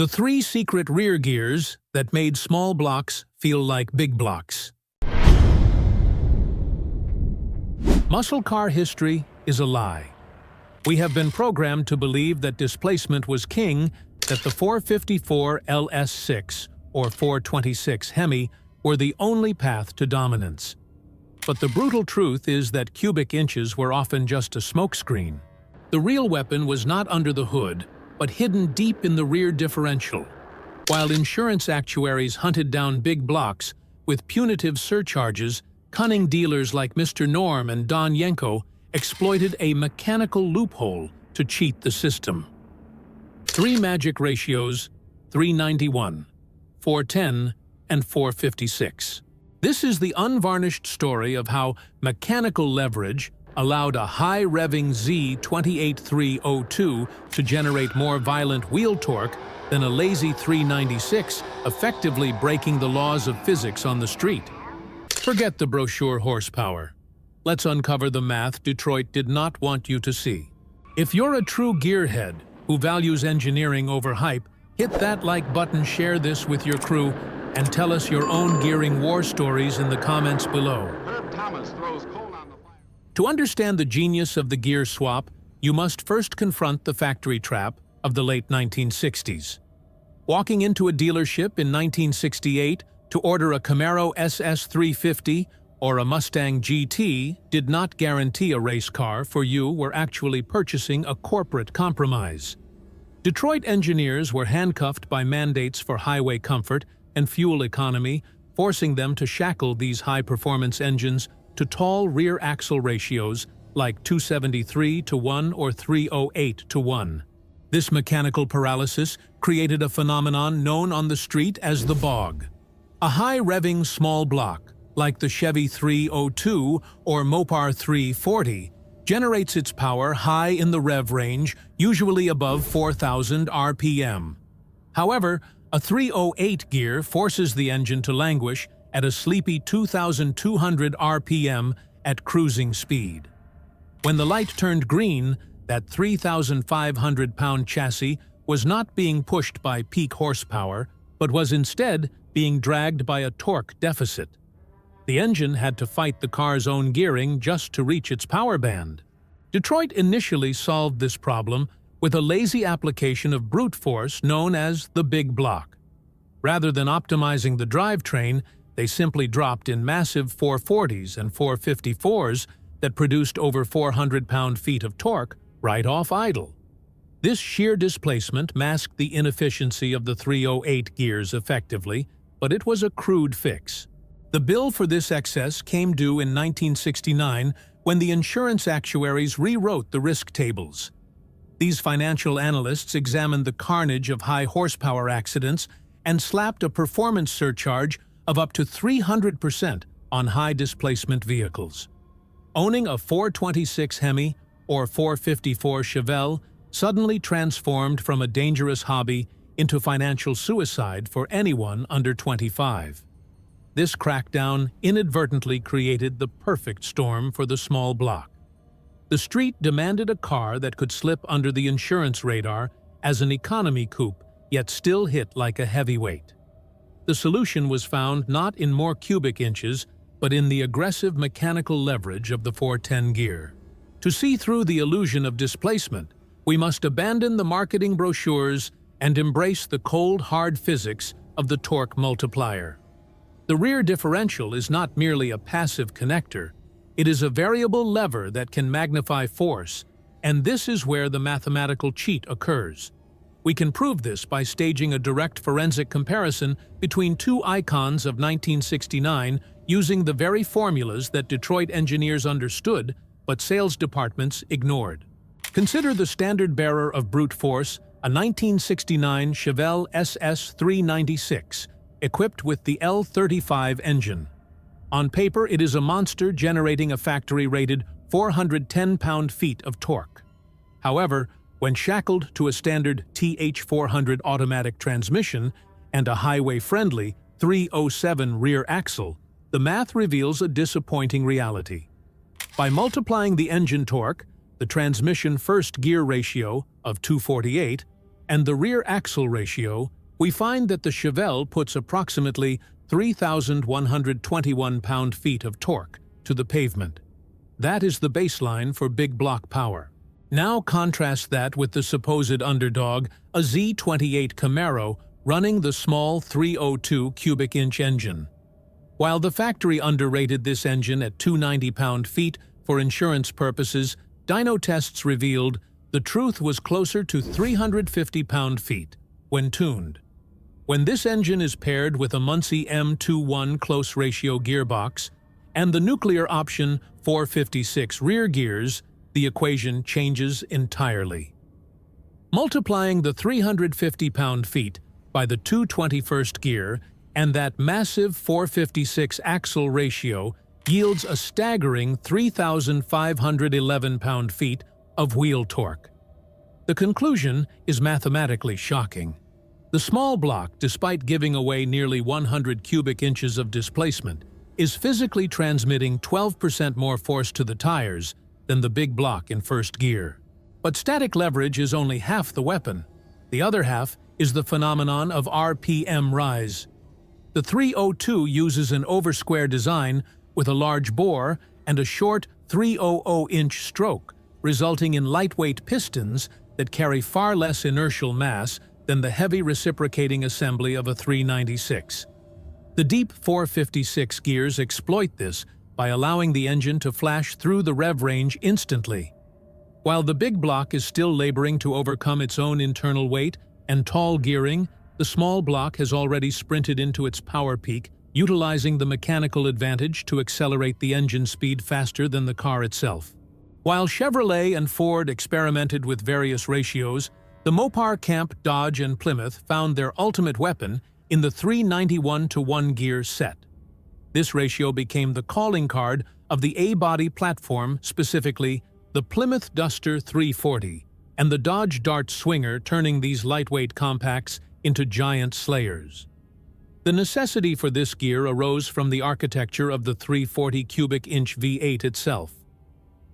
The 3 secret rear gears that made small blocks feel like big blocks. Muscle car history is a lie. We have been programmed to believe that displacement was king, that the 454 LS6 or 426 Hemi were the only path to dominance. But the brutal truth is that cubic inches were often just a smokescreen. The real weapon was not under the hood, but hidden deep in the rear differential. While insurance actuaries hunted down big blocks with punitive surcharges, cunning dealers like Mr. Norm and Don Yenko exploited a mechanical loophole to cheat the system. 3 magic ratios: 391, 410, and 456. This is the unvarnished story of how mechanical leverage allowed a high-revving Z28302 to generate more violent wheel torque than a lazy 396, effectively breaking the laws of physics on the street. Forget the brochure horsepower. Let's uncover the math Detroit did not want you to see. If you're a true gearhead who values engineering over hype, hit that like button, share this with your crew, and tell us your own gearing war stories in the comments below. To understand the genius of the gear swap, you must first confront the factory trap of the late 1960s. Walking into a dealership in 1968 to order a Camaro SS350 or a Mustang GT did not guarantee a race car, for you were actually purchasing a corporate compromise. Detroit engineers were handcuffed by mandates for highway comfort and fuel economy, forcing them to shackle these high-performance engines to tall rear axle ratios like 273:1 or 308:1. This mechanical paralysis created a phenomenon known on the street as the bog. A high-revving small block, like the Chevy 302 or Mopar 340, generates its power high in the rev range, usually above 4,000 RPM. However, a 308 gear forces the engine to languish at a sleepy 2,200 RPM at cruising speed. When the light turned green, that 3,500-pound chassis was not being pushed by peak horsepower, but was instead being dragged by a torque deficit. The engine had to fight the car's own gearing just to reach its power band. Detroit initially solved this problem with a lazy application of brute force known as the big block. Rather than optimizing the drivetrain, they simply dropped in massive 440s and 454s that produced over 400 pound-feet of torque right off idle. This sheer displacement masked the inefficiency of the 308 gears effectively, but it was a crude fix. The bill for this excess came due in 1969 when the insurance actuaries rewrote the risk tables. These financial analysts examined the carnage of high-horsepower accidents and slapped a performance surcharge of up to 300% on high-displacement vehicles. Owning a 426 Hemi or 454 Chevelle suddenly transformed from a dangerous hobby into financial suicide for anyone under 25. This crackdown inadvertently created the perfect storm for the small block. The street demanded a car that could slip under the insurance radar as an economy coupe, yet still hit like a heavyweight. The solution was found not in more cubic inches, but in the aggressive mechanical leverage of the 410 gear. To see through the illusion of displacement, we must abandon the marketing brochures and embrace the cold, hard physics of the torque multiplier. The rear differential is not merely a passive connector, it is a variable lever that can magnify force, and this is where the mathematical cheat occurs. We can prove this by staging a direct forensic comparison between 2 icons of 1969 using the very formulas that Detroit engineers understood but sales departments ignored. Consider the standard bearer of brute force, a 1969 Chevelle SS396, equipped with the L35 engine. On paper, it is a monster generating a factory-rated 410 pound-feet of torque. However, when shackled to a standard TH400 automatic transmission and a highway-friendly 307 rear axle, the math reveals a disappointing reality. By multiplying the engine torque, the transmission first gear ratio of 248, and the rear axle ratio, we find that the Chevelle puts approximately 3,121 pound-feet of torque to the pavement. That is the baseline for big block power. Now contrast that with the supposed underdog, a Z28 Camaro running the small 302 cubic inch engine. While the factory underrated this engine at 290 pound-feet for insurance purposes, dyno tests revealed the truth was closer to 350 pound-feet when tuned. When this engine is paired with a Muncie M21 close ratio gearbox and the nuclear option 456 rear gears, the equation changes entirely. Multiplying the 350 pound-feet by the 221st gear and that massive 456 axle ratio yields a staggering 3,511 pound-feet of wheel torque. The conclusion is mathematically shocking. The small block, despite giving away nearly 100 cubic inches of displacement, is physically transmitting 12% more force to the tires than the big block in first gear. But static leverage is only half the weapon. The other half is the phenomenon of RPM rise. The 302 uses an over-square design with a large bore and a short 300-inch stroke, resulting in lightweight pistons that carry far less inertial mass than the heavy reciprocating assembly of a 396. The deep 456 gears exploit this by allowing the engine to flash through the rev range instantly. While the big block is still laboring to overcome its own internal weight and tall gearing, the small block has already sprinted into its power peak, utilizing the mechanical advantage to accelerate the engine speed faster than the car itself. While Chevrolet and Ford experimented with various ratios, the Mopar, Camp, Dodge, and Plymouth found their ultimate weapon in the 391-to-1 gear set. This ratio became the calling card of the A-body platform, specifically the Plymouth Duster 340 and the Dodge Dart Swinger, turning these lightweight compacts into giant slayers. The necessity for this gear arose from the architecture of the 340 cubic inch V8 itself.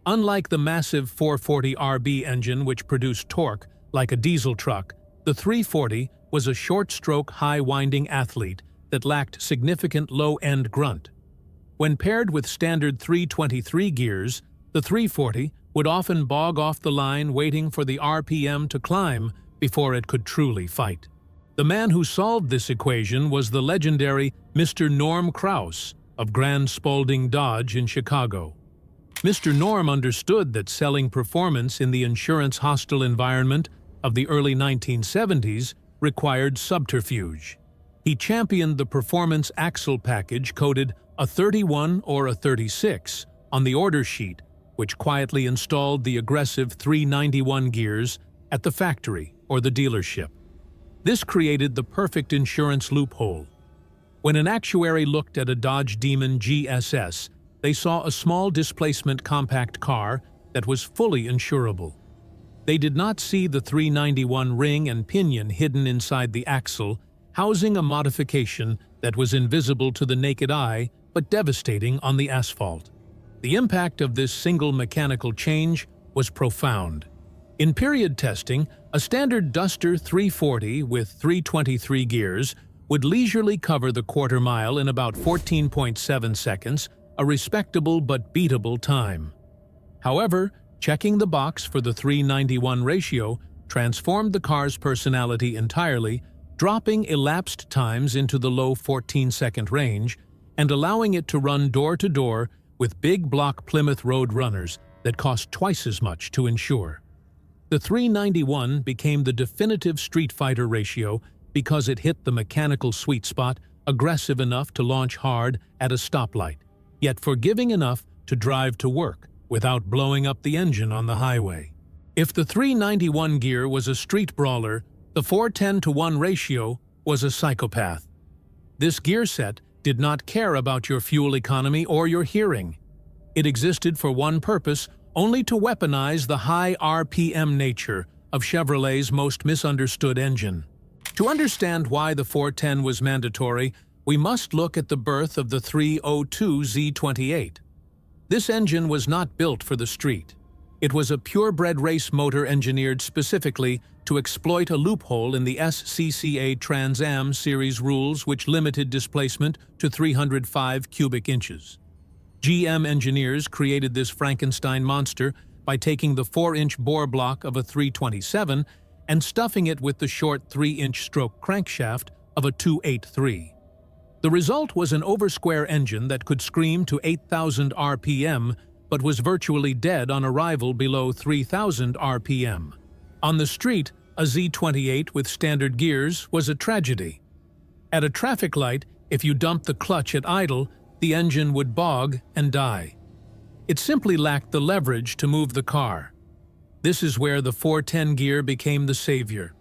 Unlike the massive 440 RB engine, which produced torque like a diesel truck, the 340 was a short-stroke, high-winding athlete that lacked significant low-end grunt. When paired with standard 323 gears, the 340 would often bog off the line waiting for the RPM to climb before it could truly fight. The man who solved this equation was the legendary Mr. Norm Krause of Grand Spalding Dodge in Chicago. Mr. Norm understood that selling performance in the insurance-hostile environment of the early 1970s required subterfuge. He championed the performance axle package coded a 31 or a 36 on the order sheet, which quietly installed the aggressive 391 gears at the factory or the dealership. This created the perfect insurance loophole. When an actuary looked at a Dodge Demon GSS, they saw a small displacement compact car that was fully insurable. They did not see the 391 ring and pinion hidden inside the axle, housing a modification that was invisible to the naked eye but devastating on the asphalt. The impact of this single mechanical change was profound. In period testing, a standard Duster 340 with 323 gears would leisurely cover the quarter mile in about 14.7 seconds, a respectable but beatable time. However, checking the box for the 391 ratio transformed the car's personality entirely, dropping elapsed times into the low 14-second range and allowing it to run door-to-door with big block Plymouth Road runners that cost twice as much to insure. The 391 became the definitive Street Fighter ratio because it hit the mechanical sweet spot, aggressive enough to launch hard at a stoplight, yet forgiving enough to drive to work without blowing up the engine on the highway. If the 391 gear was a street brawler, the 410-to-1 ratio was a psychopath. This gear set did not care about your fuel economy or your hearing. It existed for one purpose, only to weaponize the high RPM nature of Chevrolet's most misunderstood engine. To understand why the 410 was mandatory, we must look at the birth of the 302 Z28. This engine was not built for the street. It was a purebred race motor engineered specifically to exploit a loophole in the SCCA Trans Am series rules which limited displacement to 305 cubic inches. GM engineers created this Frankenstein monster by taking the 4-inch bore block of a 327 and stuffing it with the short 3-inch stroke crankshaft of a 283. The result was an over-square engine that could scream to 8,000 RPM but was virtually dead on arrival below 3,000 RPM. On the street, a Z28 with standard gears was a tragedy. At a traffic light, if you dumped the clutch at idle, the engine would bog and die. It simply lacked the leverage to move the car. This is where the 410 gear became the savior.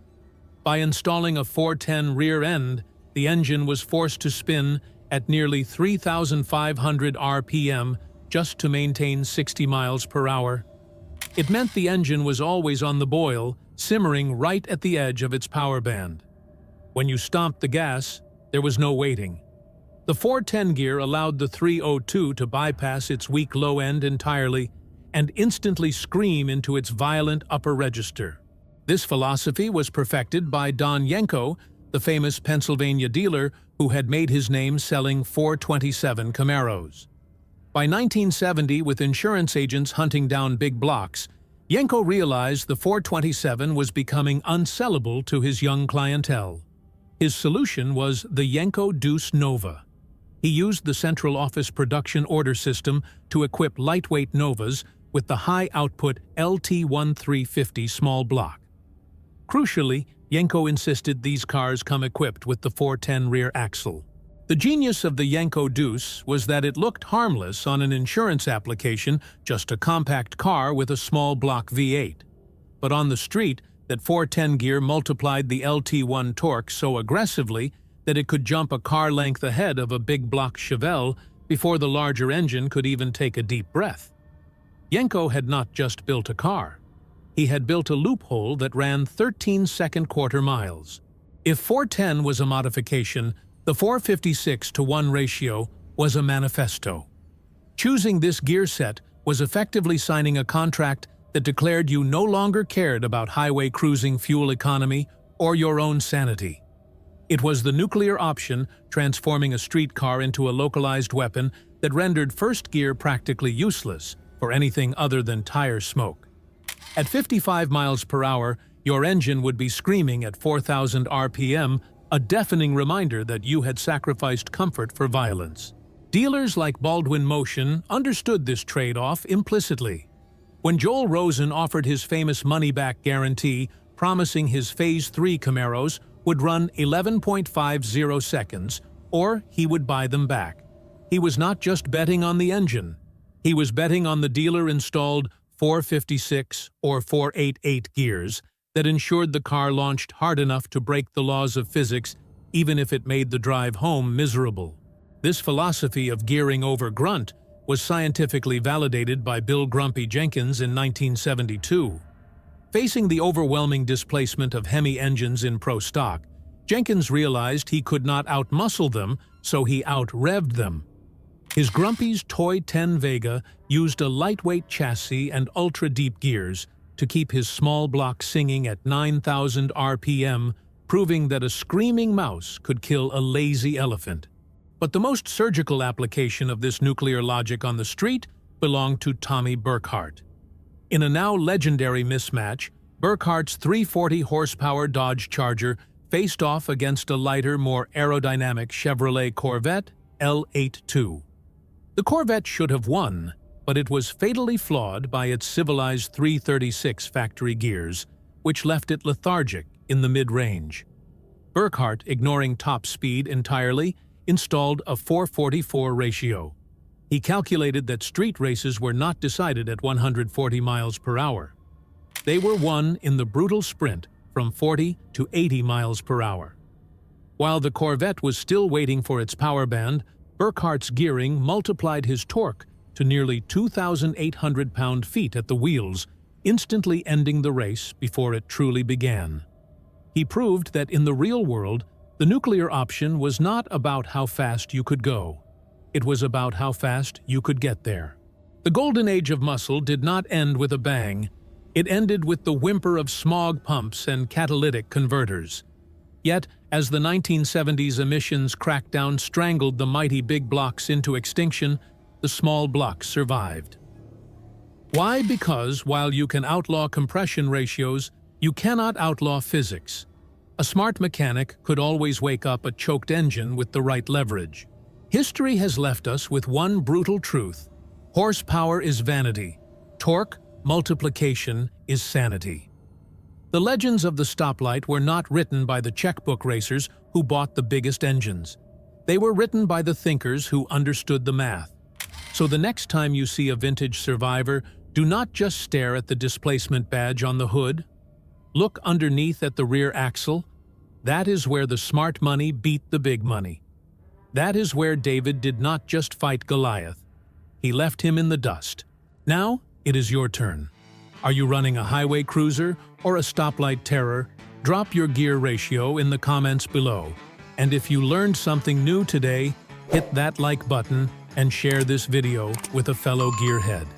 By installing a 410 rear end, the engine was forced to spin at nearly 3,500 RPM just to maintain 60 miles per hour. It meant the engine was always on the boil, simmering right at the edge of its power band. When you stomped the gas, there was no waiting. The 410 gear allowed the 302 to bypass its weak low end entirely and instantly scream into its violent upper register. This philosophy was perfected by Don Yenko, the famous Pennsylvania dealer who had made his name selling 427 Camaros. By 1970, with insurance agents hunting down big blocks, Yenko realized the 427 was becoming unsellable to his young clientele. His solution was the Yenko Deuce Nova. He used the central office production order system to equip lightweight Novas with the high-output LT1350 small block. Crucially, Yenko insisted these cars come equipped with the 410 rear axle. The genius of the Yenko Deuce was that it looked harmless on an insurance application, just a compact car with a small block V8. But on the street, that 410 gear multiplied the LT1 torque so aggressively that it could jump a car length ahead of a big block Chevelle before the larger engine could even take a deep breath. Yenko had not just built a car. He had built a loophole that ran 13 second quarter miles. If 410 was a modification, the 456-to-1 ratio was a manifesto. Choosing this gear set was effectively signing a contract that declared you no longer cared about highway cruising fuel economy or your own sanity. It was the nuclear option transforming a streetcar into a localized weapon that rendered first gear practically useless for anything other than tire smoke. At 55 miles per hour, your engine would be screaming at 4,000 RPM, a deafening reminder that you had sacrificed comfort for violence. Dealers like Baldwin Motion understood this trade-off implicitly. When Joel Rosen offered his famous money-back guarantee, promising his Phase 3 Camaros would run 11.50 seconds, or he would buy them back. He was not just betting on the engine. He was betting on the dealer-installed 456 or 488 gears that ensured the car launched hard enough to break the laws of physics, even if it made the drive home miserable. This philosophy of gearing over grunt was scientifically validated by Bill Grumpy Jenkins in 1972. Facing the overwhelming displacement of Hemi engines in pro stock, Jenkins realized he could not outmuscle them, so he out-revved them. His Grumpy's Toy 10 Vega used a lightweight chassis and ultra-deep gears to keep his small block singing at 9,000 RPM, proving that a screaming mouse could kill a lazy elephant. But the most surgical application of this nuclear logic on the street belonged to Tommy Burkhart. In a now legendary mismatch, Burkhart's 340 horsepower Dodge Charger faced off against a lighter, more aerodynamic Chevrolet Corvette L82. The Corvette should have won, but it was fatally flawed by its civilized 336 factory gears, which left it lethargic in the mid-range. Burkhart, ignoring top speed entirely, installed a 444 ratio. He calculated that street races were not decided at 140 miles per hour. They were won in the brutal sprint from 40 to 80 miles per hour. While the Corvette was still waiting for its power band, Burkhart's gearing multiplied his torque to nearly 2,800 pound-feet at the wheels, instantly ending the race before it truly began. He proved that in the real world, the nuclear option was not about how fast you could go. It was about how fast you could get there. The golden age of muscle did not end with a bang. It ended with the whimper of smog pumps and catalytic converters. Yet, as the 1970s emissions crackdown strangled the mighty big blocks into extinction, the small blocks survived. Why? Because while you can outlaw compression ratios, you cannot outlaw physics. A smart mechanic could always wake up a choked engine with the right leverage. History has left us with one brutal truth. Horsepower is vanity. Torque, multiplication, is sanity. The legends of the stoplight were not written by the checkbook racers who bought the biggest engines. They were written by the thinkers who understood the math. So the next time you see a vintage Survivor, do not just stare at the displacement badge on the hood. Look underneath at the rear axle. That is where the smart money beat the big money. That is where David did not just fight Goliath. He left him in the dust. Now, it is your turn. Are you running a highway cruiser or a stoplight terror? Drop your gear ratio in the comments below. And if you learned something new today, hit that like button and share this video with a fellow gearhead.